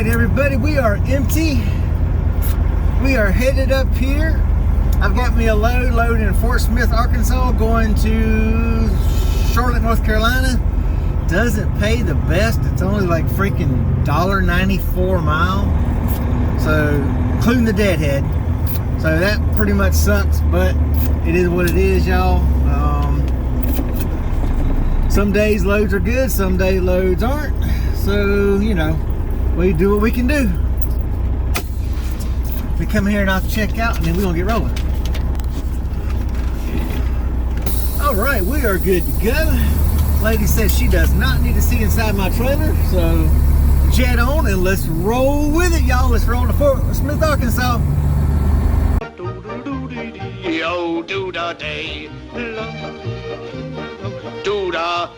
right, everybody, we are empty. We are headed up here. I've got me a load in Fort Smith, Arkansas, going to Charlotte, North Carolina. Doesn't pay the best. It's only like freaking $1.94 a mile. So, including the deadhead. So that pretty much sucks, but it is what it is, y'all. Some days loads are good, some days loads aren't. So, you know, we do what we can do. We come here and I'll check out and then we're gonna get rolling. All right, we are good to go. Lady says she does not need to see inside my trailer, so jet on and let's roll with it, y'all. Let's roll to Fort Smith, Arkansas. Oh, do da day, do da,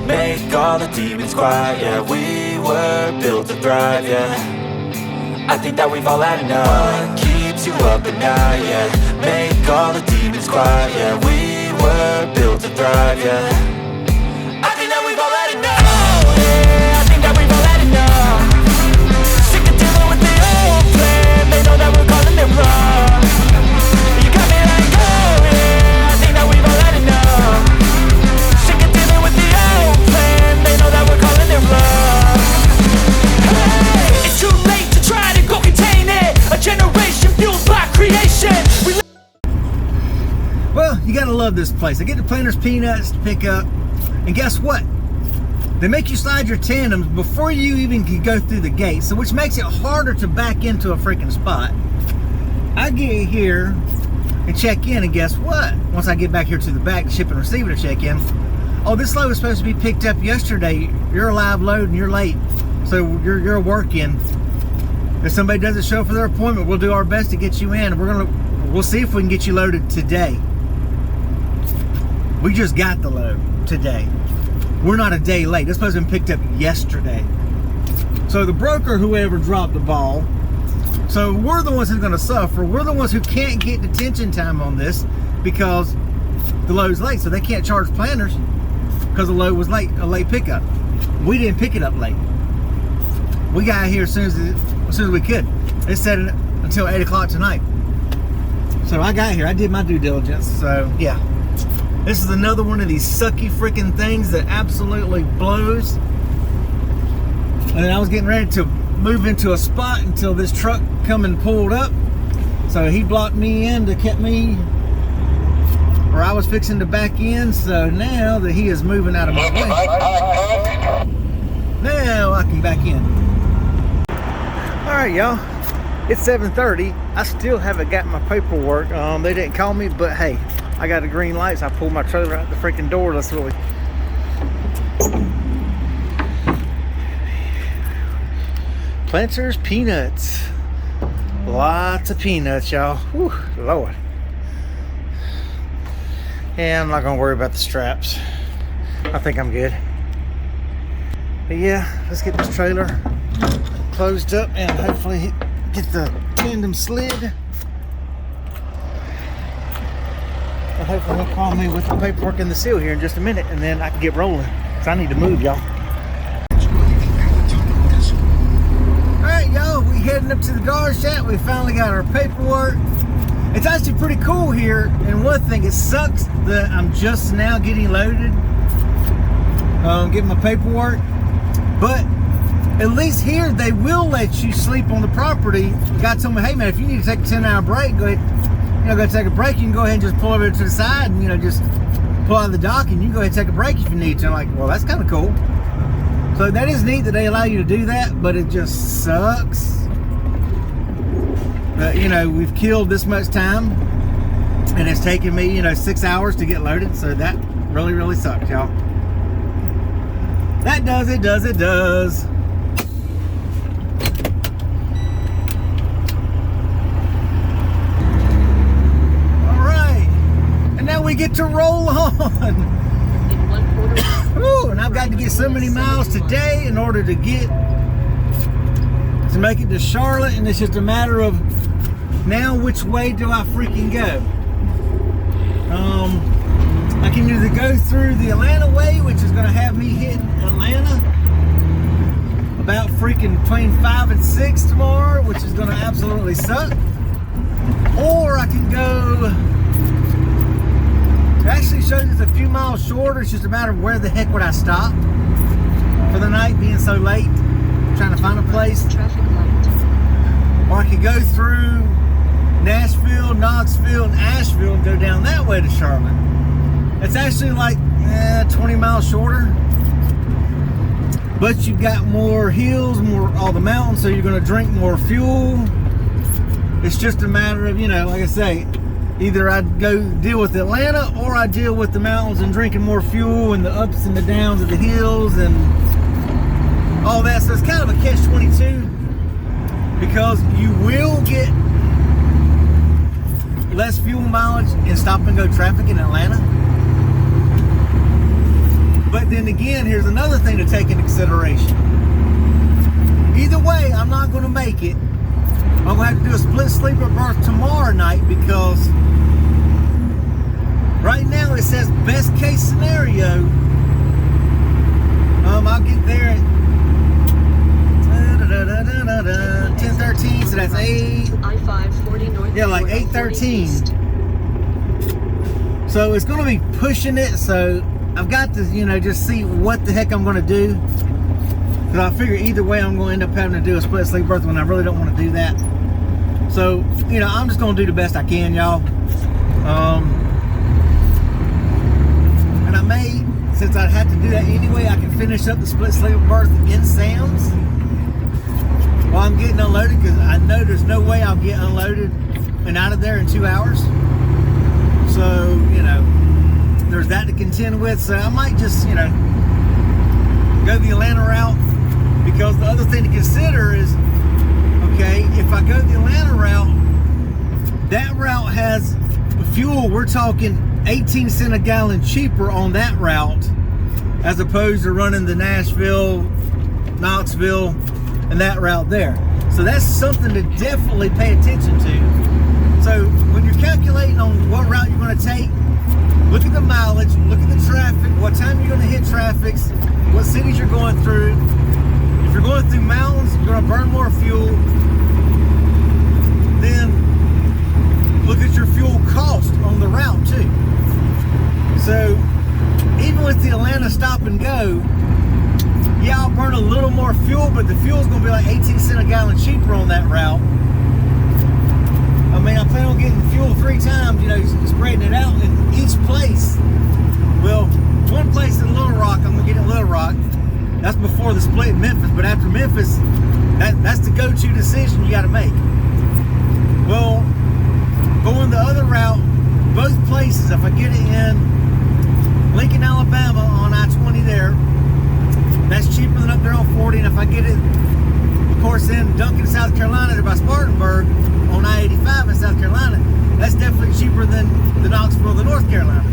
make all the demons quiet, yeah. We were built to thrive, yeah. I think that we've all had enough. What keeps you up at night, yeah. Make all the demons quiet, yeah. We were built to thrive, yeah. I think that we've all had enough. Oh, yeah, I think that we've all had enough. Sick of dealing with the old plan. They know that we're calling it wrong. You got me like, oh, yeah, I think that we've all had enough. They know that we're calling it wrong. Hey, it's too late to try to go contain it. A generation fueled by creation. Well, you gotta love this place. I get the Planters peanuts to pick up, and guess what? They make you slide your tandems before you even can go through the gate, so which makes it harder to back into a freaking spot. I get here and check in, and guess what? Once I get back here to the back, ship and receiver to check in. Oh, this load was supposed to be picked up yesterday. You're a live load and you're late. So you're working. If somebody doesn't show for their appointment, we'll do our best to get you in. We'll see if we can get you loaded today. We just got the load today. We're not a day late. This supposed to be picked up yesterday. So the broker, whoever dropped the ball, so we're the ones who's gonna suffer. We're the ones who can't get detention time on this because the load's late. So they can't charge Planters because the load was late, a late pickup. We didn't pick it up late. We got here as soon as we could. They said it until 8 o'clock tonight. So I got here, I did my due diligence. So yeah, this is another one of these sucky freaking things that absolutely blows. And then I was getting ready to move into a spot until this truck come and pulled up. So he blocked me in to keep me, or I was fixing to back in, so now that he is moving out of my way, now I can back in. All right, y'all, it's 7:30. I still haven't got my paperwork. They didn't call me, but hey, I got the green lights. I pulled my trailer out the freaking door. Let's really. Planters peanuts. Lots of peanuts, y'all. Whew, Lord. Yeah, I'm not gonna worry about the straps. I think I'm good. But yeah, let's get this trailer closed up and hopefully get the tandem slid. And hopefully he'll call me with the paperwork and the seal here in just a minute, and then I can get rolling. Cause I need to move, y'all. Alright, y'all, we heading up to the guard shack. We finally got our paperwork. It's actually pretty cool here, and one thing, it sucks that I'm just now getting loaded, getting my paperwork, but at least here they will let you sleep on the property. The guy told me, hey man, if you need to take a 10-hour break, go ahead, go take a break. You can go ahead and just pull over to the side and just pull out of the dock, and you can go ahead and take a break if you need to. I'm like, well, that's kind of cool. So So that is neat that they allow you to do that, but it just sucks. But, you know, we've killed this much time, and it's taken me, you know, 6 hours to get loaded. So that really, really sucks, y'all. That does, it does, it does. All right. And now we get to roll on. Ooh, and I've got to get so many miles today in order to make it to Charlotte, and it's just a matter of now which way do I freaking go. I can either go through the Atlanta way, which is going to have me hitting Atlanta about freaking between 5 and 6 tomorrow, which is going to absolutely suck, or I can go. It actually shows it's a few miles shorter. It's just a matter of where the heck would I stop for the night, being so late, trying to find a place. Or I could go through Nashville, Knoxville, and Asheville and go down that way to Charlotte. It's actually like 20 miles shorter. But you've got more hills, all the mountains, so you're going to drink more fuel. It's just a matter of, you know, like I say, either I'd go deal with Atlanta or I deal with the mountains and drinking more fuel and the ups and the downs of the hills and all that. So it's kind of a catch-22 because you will get less fuel mileage in stop-and-go traffic in Atlanta. But then again, here's another thing to take into consideration. Either way, I'm not going to make it. I'm going to have to do a split sleeper berth tomorrow night because right now it says best case scenario. I'll get there at 10:13, so that's 8. I-540 north. Yeah, like 8:13. So it's going to be pushing it. So I've got to, you know, just see what the heck I'm going to do. Because I figure either way I'm going to end up having to do a split sleep berth when I really don't want to do that. So, you know, I'm just going to do the best I can, y'all. And I may, since I'd have to do that anyway, I can finish up the split sleeper berth in Sam's while I'm getting unloaded, because I know there's no way I'll get unloaded and out of there in 2 hours. So, you know, there's that to contend with. So I might just, you know, go the Atlanta route, because the other thing to consider is, okay, if I go the Atlanta route, that route has fuel, we're talking 18 cents a gallon cheaper on that route as opposed to running the Nashville, Knoxville, and that route there. So that's something to definitely pay attention to. So when you're calculating on what route you're going to take, look at the mileage, look at the traffic, what time you're going to hit traffic, what cities you're going through. If you're going through mountains, you're going to burn more fuel. Then look at your fuel cost on the route too. So even with the Atlanta stop and go, yeah, I'll burn a little more fuel, but the fuel's going to be like 18 cents a gallon cheaper on that route. I mean, I plan on getting fuel 3 times, you know, spreading it out in each place. Well, one place in Little Rock, I'm going to get in Little Rock. That's before the split in Memphis, but after Memphis, that's the go-to decision you got to make. Well, going the other route, both places, if I get it in Lincoln, Alabama on I-20 there, that's cheaper than up there on 40. And if I get it, of course, in Duncan, South Carolina, there by Spartanburg on I-85 in South Carolina, that's definitely cheaper than the Knoxville, the North Carolina.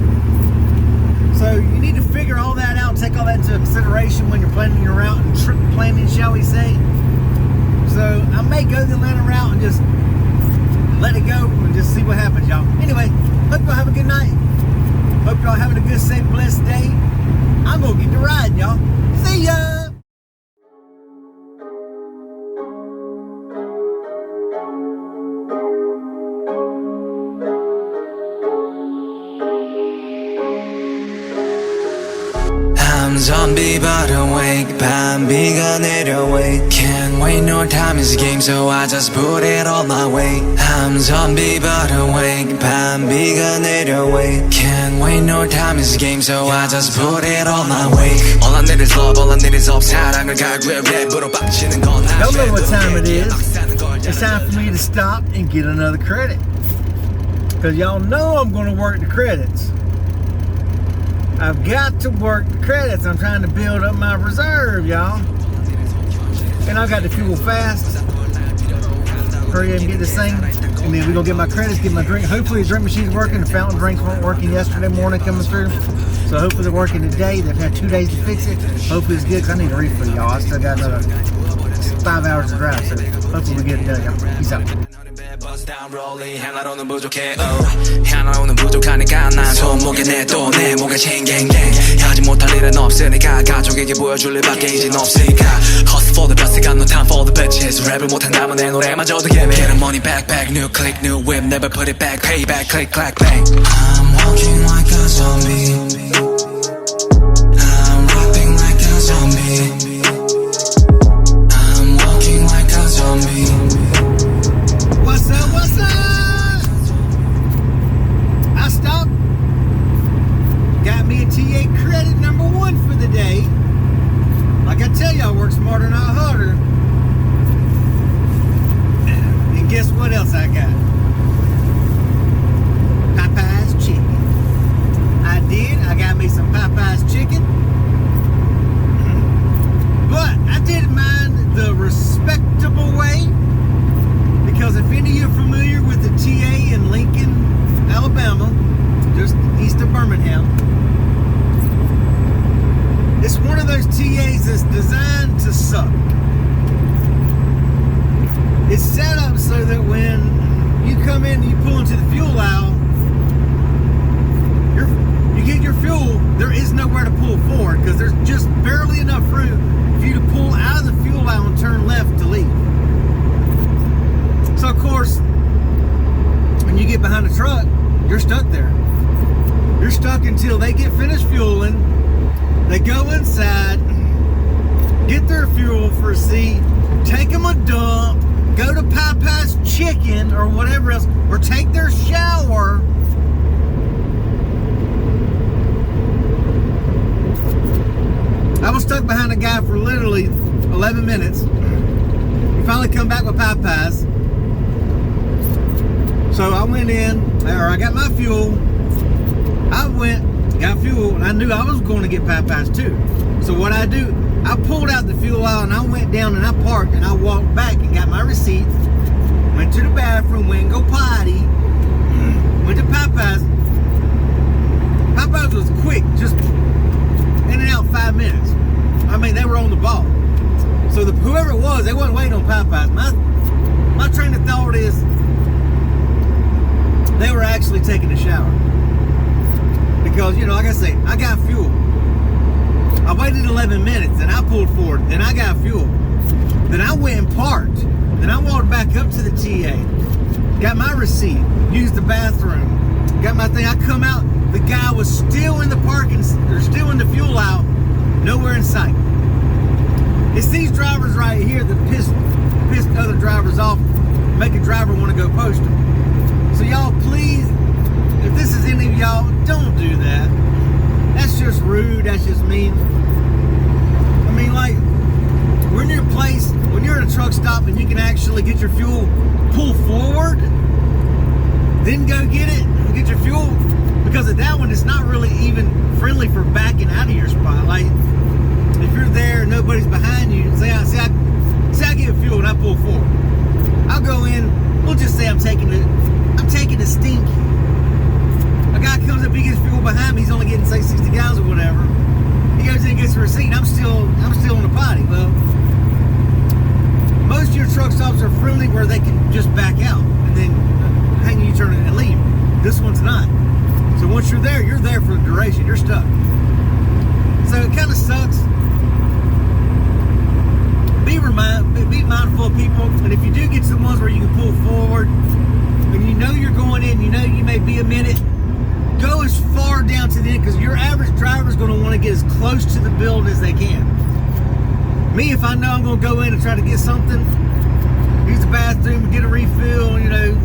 So you need to figure all that out, take all that into consideration when you're planning your route and trip planning, shall we say. So I may go the Atlanta route and just let it go and just see what happens, y'all. Anyway, hope y'all have a good night. Hope y'all having a good, safe, blessed day. I'm gonna get to riding, y'all. See ya! I'm zombie but awake 밤비가 내려 wait Can't wait no time is a game so I just put it all my way I'm zombie but awake 밤비가 내려 wait Can't wait no time is a game so I just put it all my way All I need is love all I need is love 사랑을 갈구해 랩으로 빡치는 건 Y'all know what time it is. It's time for me to stop and get another credit. Because y'all know I'm going to work the credits. I've got to work the credits. I'm trying to build up my reserve, y'all. And I got to fuel fast. Hurry up and get this thing. And then we're going to get my credits, get my drink. Hopefully the drink machine's working. The fountain drinks weren't working yesterday morning coming through. So hopefully they're working today. They've had 2 days to fix it. Hopefully it's good because I need a refill, y'all. I still got another 5 hours to drive. So hopefully we get it done, y'all. Peace out. 하나로는 부족해 하나로는 부족하니까 난 손목에 내 또 내 목에 챙갱갱 하지 못할 일은 없으니까 가족에게 보여줄 일밖에 이젠 없으니까 Hustle for the best got no time for the bitches 랩을 못한다면 내 노래마저도 예매 Get a money back back new click new whip never put it back pay back click clack bang I'm walking like a zombie I'm rapping like a zombie I'm walking like a zombie What's up, what's up? I stopped. Got me a TA credit number 1 for the day. Like I tell you, I work smarter, not harder. And guess what else I got? Popeye's chicken. I did. I got me some Popeye's chicken. But I did mine the respectable way. Because if any of you are familiar with the TA in Lincoln, Alabama, just east of Birmingham, it's one of those TAs that's designed to suck. It's set up so that when you come in and you pull into the fuel aisle, you get your fuel, there is nowhere to pull forward because there's just barely enough room for you to pull out of the fuel aisle and turn left to leave. So of course, when you get behind the truck, you're stuck there. You're stuck until they get finished fueling. They go inside, get their fuel for a seat, take them a dump, go to Popeye's Chicken or whatever else, or take their shower. I was stuck behind a guy for literally 11 minutes. He finally come back with Popeye's. So I went in, or I got my fuel. I went, got fuel, and I knew I was going to get Popeye's too. So what I do, I pulled out the fuel aisle and I went down and I parked and I walked back and got my receipt. Went to the bathroom, went and go potty. Went to Popeye's. Popeye's was quick, just in and out 5 minutes. I mean, they were on the ball. So whoever it was, they wasn't waiting on Popeye's. My train of thought is, they were actually taking a shower. Because, you know, like I say, I got fuel. I waited 11 minutes, then I pulled forward, then I got fuel. Then I went and parked. Then I walked back up to the TA. Got my receipt, used the bathroom, got my thing. I come out, the guy was still in the parking, or still in the fuel aisle, nowhere in sight. It's these drivers right here that piss other drivers off, make a driver want to go post them. So y'all, please, if this is any of y'all, don't do that. That's just rude. That's just mean. I mean, like, when you're in a place, when you're in a truck stop and you can actually get your fuel, pull forward, then go get it, get your fuel. Because at that one, it's not really even friendly for backing out of your spot. Like, if you're there, nobody's behind you, say I get fuel and I pull forward. I'll go in, we'll just say I'm taking a stinky. A guy comes up, he gets fuel behind me, he's only getting, say, 60 gallons or whatever. He goes in and gets a receipt, and I'm still on the potty. Well, most of your truck stops are friendly where they can just back out and then hang you, turn it, and leave. This one's not. So once you're there for the duration. You're stuck. So it kind of sucks. Be mindful of people, and if you do get to the ones where you can pull forward, and you know you're going in, you know you may be a minute, go as far down to the end, because your average driver is going to want to get as close to the building as they can. Me, if I know I'm going to go in and try to get something, use the bathroom, get a refill, you know,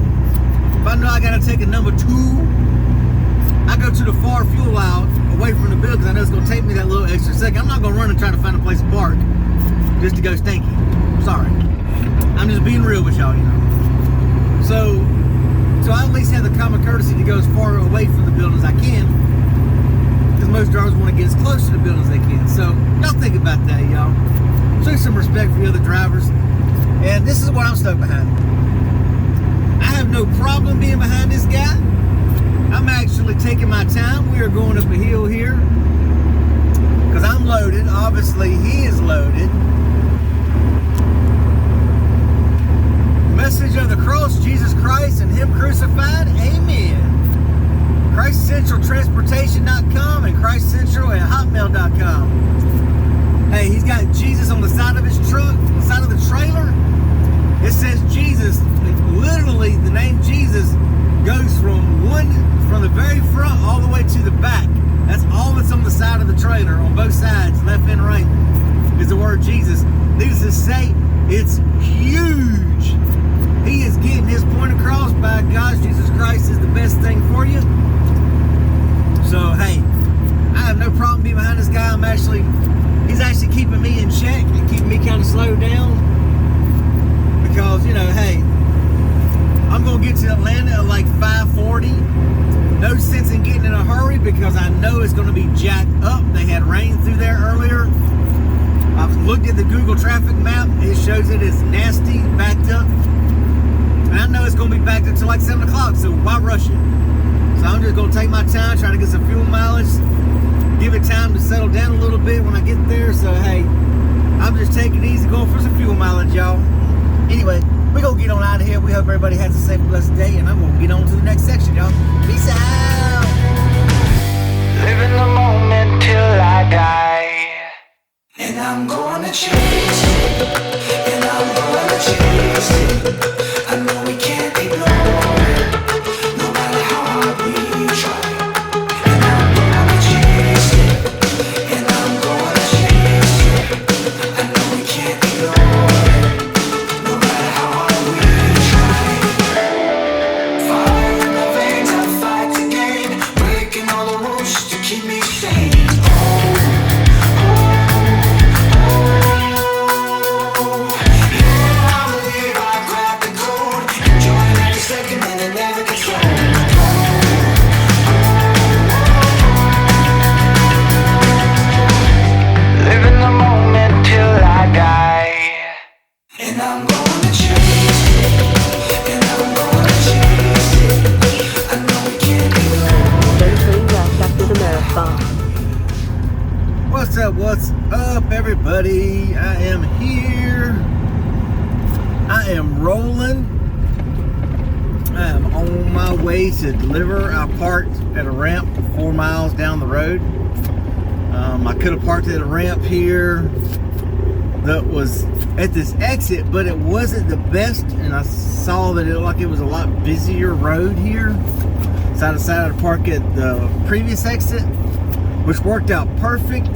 if I know I got to take a number 2, I go to the far fuel out away from the building, because I know it's going to take me that little extra second. I'm not going to run and try to find a place to park just to go stinky. Sorry. I'm just being real with y'all, you know. So I at least have the common courtesy to go as far away from the building as I can, because most drivers want to get as close to the building as they can. So y'all think about that, y'all. Show some respect for the other drivers. And this is what I'm stuck behind. I have no problem being behind this guy. I'm actually taking my time. We are going up a hill here because I'm loaded. Obviously, he is loaded. Message of the cross, Jesus Christ and Him crucified. Amen. ChristCentralTransportation.com and ChristCentral@hotmail.com. Hey, he's got Jesus on the side of his truck, on the side of the trailer. It says Jesus. Literally, the name Jesus goes from the very front all the way to the back. That's all that's on the side of the trailer, on both sides, left and right, is the word Jesus. Needless to say, it's huge. He is getting his point across. By God, Jesus Christ is the best thing for you. So, hey, I have no problem being behind this guy. He's actually keeping me in check and keeping me kind of slowed down. Because, you know, hey, I'm going to get to Atlanta at like 5:40. No sense in getting in a hurry because I know it's going to be jacked up. They had rain through there earlier. I've looked at the Google traffic map. It shows it is nasty, backed up. And I know it's going to be backed up to like 7 o'clock, so why rush it? So I'm just going to take my time, trying to get some fuel mileage, give it time to settle down a little bit when I get there. So, hey, I'm just taking it easy, going for some fuel mileage, y'all. Anyway, we're going to get on out of here. We hope everybody has a safe and blessed day, and I'm going to get on to the next section, y'all. Peace out. Living the moment till I die. And I'm gonna chase it. And I'm gonna chase it. I know we can't ignore it, no matter how hard we try. And I'm gonna chase it. And I'm gonna chase it. I know we can't ignore it, no matter how hard we try. Fire in the veins, I fight to gain, breaking all the rules to keep me sane. What's up, everybody? I am here. I am rolling. I am on my way to deliver. I parked at a ramp 4 miles down the road. I could have parked at a ramp here that was at this exit, but it wasn't the best, and I saw that it looked like it was a lot busier road here. So I decided to park at the previous exit, which worked out perfect.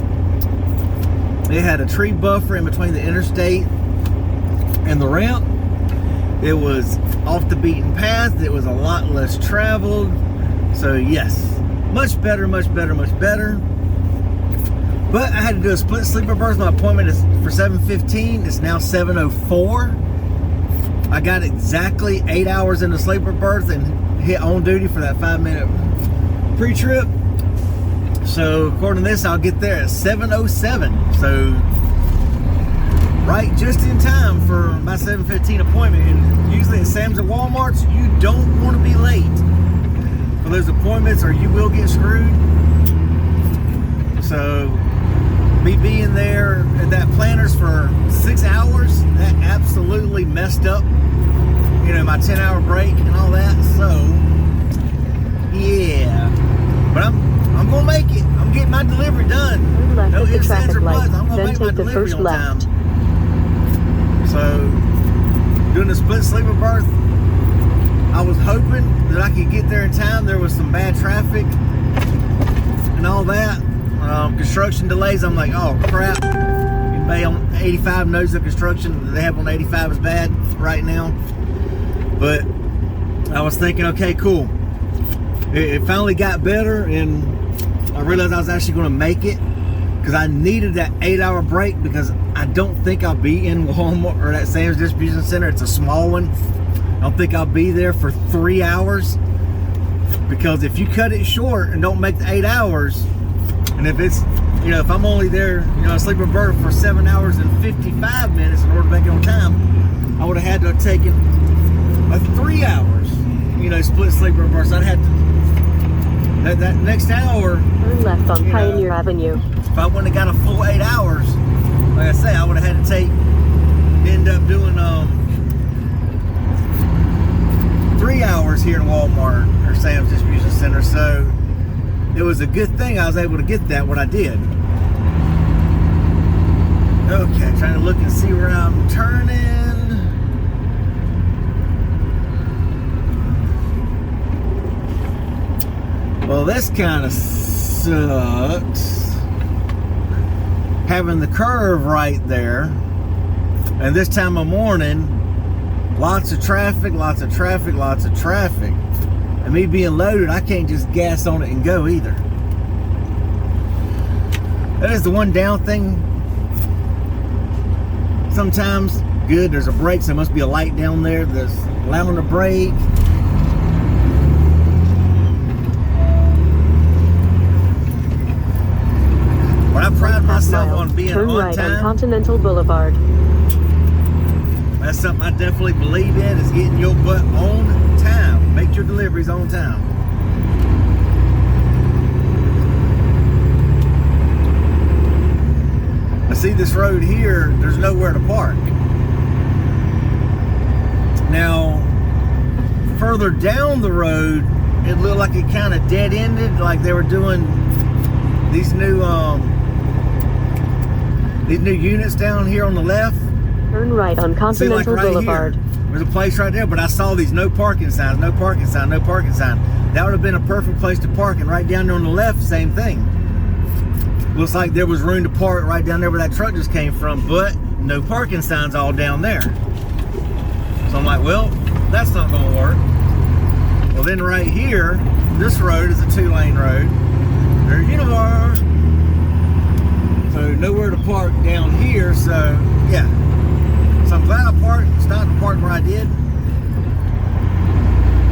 It had a tree buffer in between the interstate and the ramp. It was off the beaten path. It was a lot less traveled. So yes, much better, much better, much better. But I had to do a split sleeper berth. My appointment is for 7:15. It's now 7:04. I got exactly 8 hours in the sleeper berth and hit on duty for that 5-minute pre-trip. So according to this, I'll get there at 7:07. So right just in time for my 7:15 appointment. And usually at Sam's and Walmart's, you don't want to be late for those appointments or you will get screwed. So me being there at that Planters for 6 hours, that absolutely messed up, you know, my 10-hour break and all that. So yeah, but I'm gonna make it. I'm getting my delivery done. No ifs, ands, or buts. I'm gonna make my delivery on time. So doing a split sleeper berth, I was hoping that I could get there in time. There was some bad traffic and all that. Construction delays, I'm like, oh crap. Anybody on 85 knows the construction that they have on 85 is bad right now. But I was thinking, okay, cool. It finally got better, and I realized I was actually going to make it because I needed that 8-hour break, because I don't think I'll be in Walmart or that Sam's distribution center. It's a small one. I don't think I'll be there for 3 hours, because if you cut it short and don't make the 8 hours, and if it's, you know, if I'm only there, you know, a sleeper berth for 7 hours and 55 minutes in order to make it on time, I would have had to have taken 3 hours, you know, split sleeper berth. So I'd have to, that next hour, turn left on Pioneer Avenue. if I wouldn't have got a full 8 hours, like I say, I would have had to end up doing 3 hours here in Walmart or Sam's distribution center. So it was a good thing I was able to get that, what I did. Okay, trying to look and see where I'm turning. Well, this kind of sucks. Having the curve right there, and this time of morning, lots of traffic, lots of traffic, lots of traffic. And me being loaded, I can't just gas on it and go either. That is the one down thing. Sometimes, good, there's a brake, so there must be a light down there that's allowing the brake. But I pride myself on being turn on right time. on Continental Boulevard. That's something I definitely believe in, is getting your butt on time. Make your deliveries on time. I see this road here, there's nowhere to park. Now, further down the road, it looked like it kind of dead-ended, like they were doing these new units down here on the left. Turn right on See, Continental like right Boulevard. here, there's a place right there, but I saw these no parking signs, no parking sign, no parking sign. That would have been a perfect place to park, and right down there on the left, same thing. Looks like there was room to park right down there where that truck just came from, but no parking signs all down there. So I'm like, well, that's not gonna work. Well, then right here, this road is a 2-lane road. There's Univar. So nowhere to park down here, so yeah. So I'm glad I stopped to park where I did.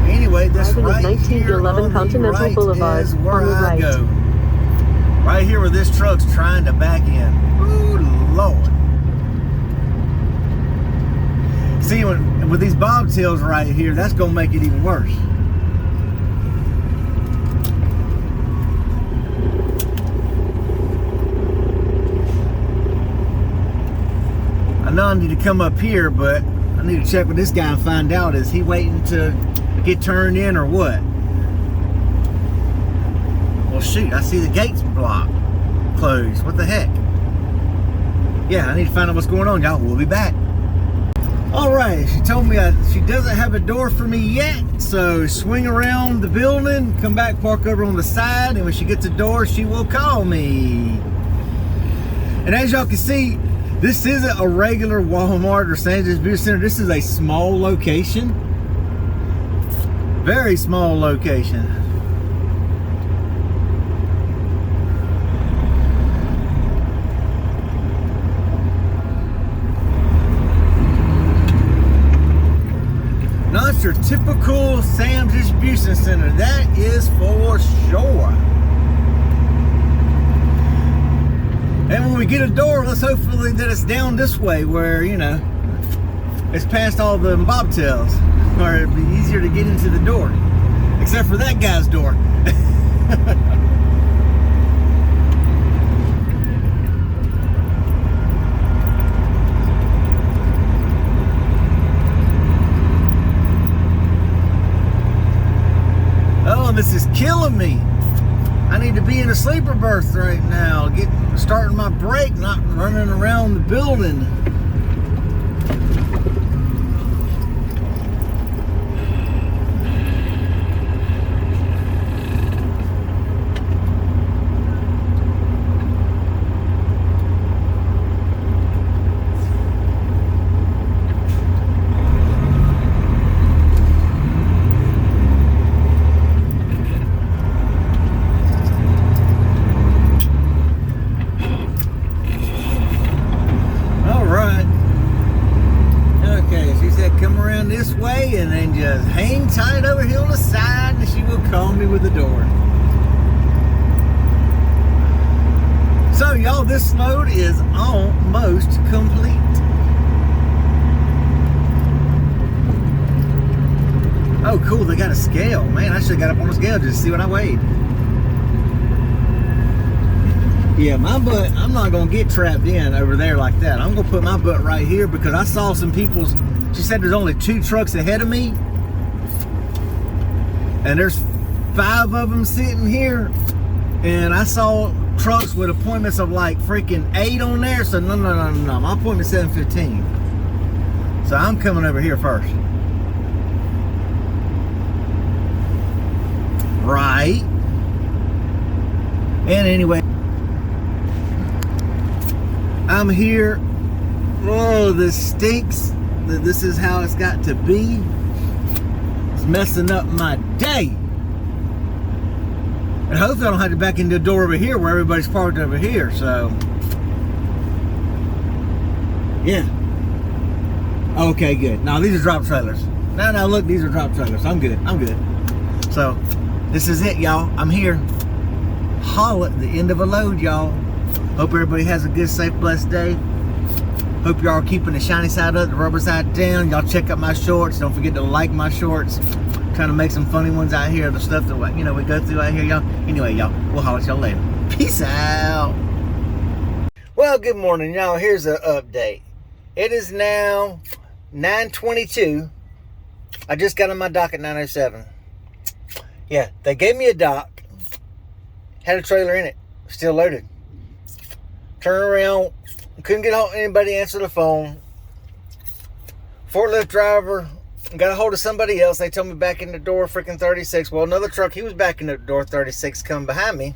Anyway, this Driving right is 19 to here 11 on Continental the right Boulevard, is where on the I right. go. Right here where this truck's trying to back in. Ooh, Lord. See, with these bobtails right here, that's going to make it even worse. I know I need to come up here, but I need to check with this guy and find out, is he waiting to get turned in or what? Well, shoot, I see the gates blocked, closed. What the heck? Yeah, I need to find out what's going on, y'all. We'll be back. All right, she told me she doesn't have a door for me yet, so swing around the building, come back, park over on the side, and when she gets the door, she will call me. And as y'all can see, this isn't a regular Walmart or Sam's Distribution Center. This is a small location. Very small location. Not your typical Sam's Distribution Center. That is for sure. And when we get a door, let's hopefully that it's down this way where, you know, it's past all the bobtails, where it'd be easier to get into the door. Except for that guy's door. Oh, this is killing me. I need to be in a sleeper berth right now. Starting my brake, not running around the building. down this way and then just hang tight over here on the side and she will call me with the door. So y'all, this load is almost complete. Oh cool, they got a scale. Man, I should have got up on the scale just to see what I weighed. Yeah, my butt, I'm not going to get trapped in over there like that. I'm going to put my butt right here because I saw some people's, she said there's only 2 trucks ahead of me. And there's 5 of them sitting here. And I saw trucks with appointments of like freaking 8 on there. So no. My appointment's 7:15. So I'm coming over here first. Right. And anyway, I'm here. Oh, this stinks. This is how it's got to be. It's messing up my day. And hopefully I don't have to back into the door over here where everybody's parked over here. So, yeah. Okay, good. Now these are drop trailers. Now look, these are drop trailers. I'm good. So, this is it, y'all. I'm here. Holla at the end of a load, y'all. Hope everybody has a good, safe, blessed day. Hope y'all are keeping the shiny side up, the rubber side down. Y'all check out my shorts. Don't forget to like my shorts. Trying to make some funny ones out here. The stuff that we go through out here, y'all. Anyway, y'all, we'll holler at y'all later. Peace out. Well, good morning, y'all. Here's an update. It is now 9:22. I just got on my dock at 9:07. Yeah, they gave me a dock. Had a trailer in it. Still loaded. Turn around. Couldn't get anybody to answer the phone. Forklift driver got a hold of somebody else. They told me back in the door freaking 36. Well, another truck, he was back in the door 36 coming behind me.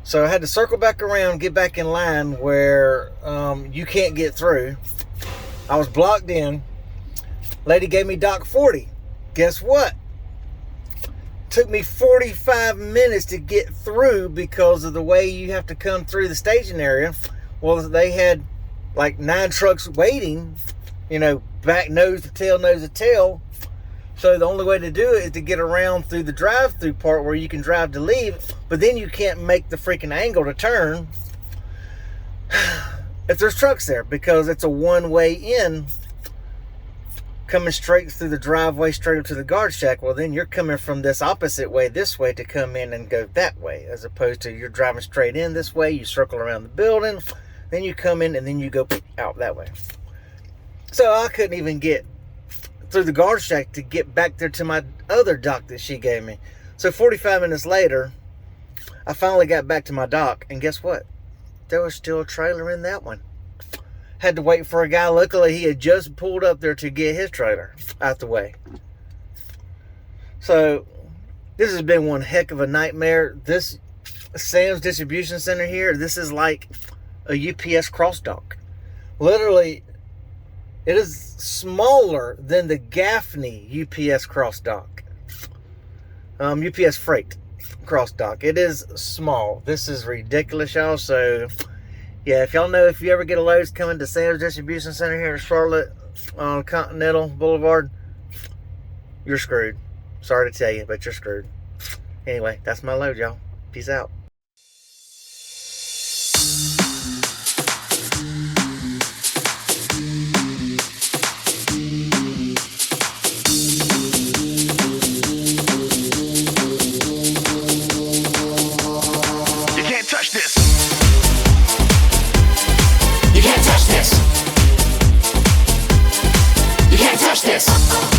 So I had to circle back around, get back in line where you can't get through. I was blocked in. Lady gave me dock 40. Guess what? Took me 45 minutes to get through because of the way you have to come through the staging area. Well, they had like 9 trucks waiting, back nose to tail. So the only way to do it is to get around through the drive-through part where you can drive to leave, but then you can't make the freaking angle to turn if there's trucks there because it's a one-way in coming straight through the driveway straight up to the guard shack. Well, then you're coming from this opposite way, this way, to come in and go that way, as opposed to you're driving straight in this way, you circle around the building, then you come in and then you go out that way. So I couldn't even get through the guard shack to get back there to my other dock that she gave me. So 45 minutes later, I finally got back to my dock, and guess what? There was still a trailer in that one. Had to wait for a guy. Luckily, he had just pulled up there to get his trailer out the way. So this has been one heck of a nightmare. This Sam's distribution center here, this is like a UPS cross dock. Literally, it is smaller than the Gaffney UPS cross dock. UPS freight cross dock. It is small. This is ridiculous, y'all. So yeah, if y'all know, if you ever get a load coming to Sam's distribution center here in Charlotte on Continental Boulevard, you're screwed. Sorry to tell you, but you're screwed. Anyway, that's my load, y'all. Peace out. This.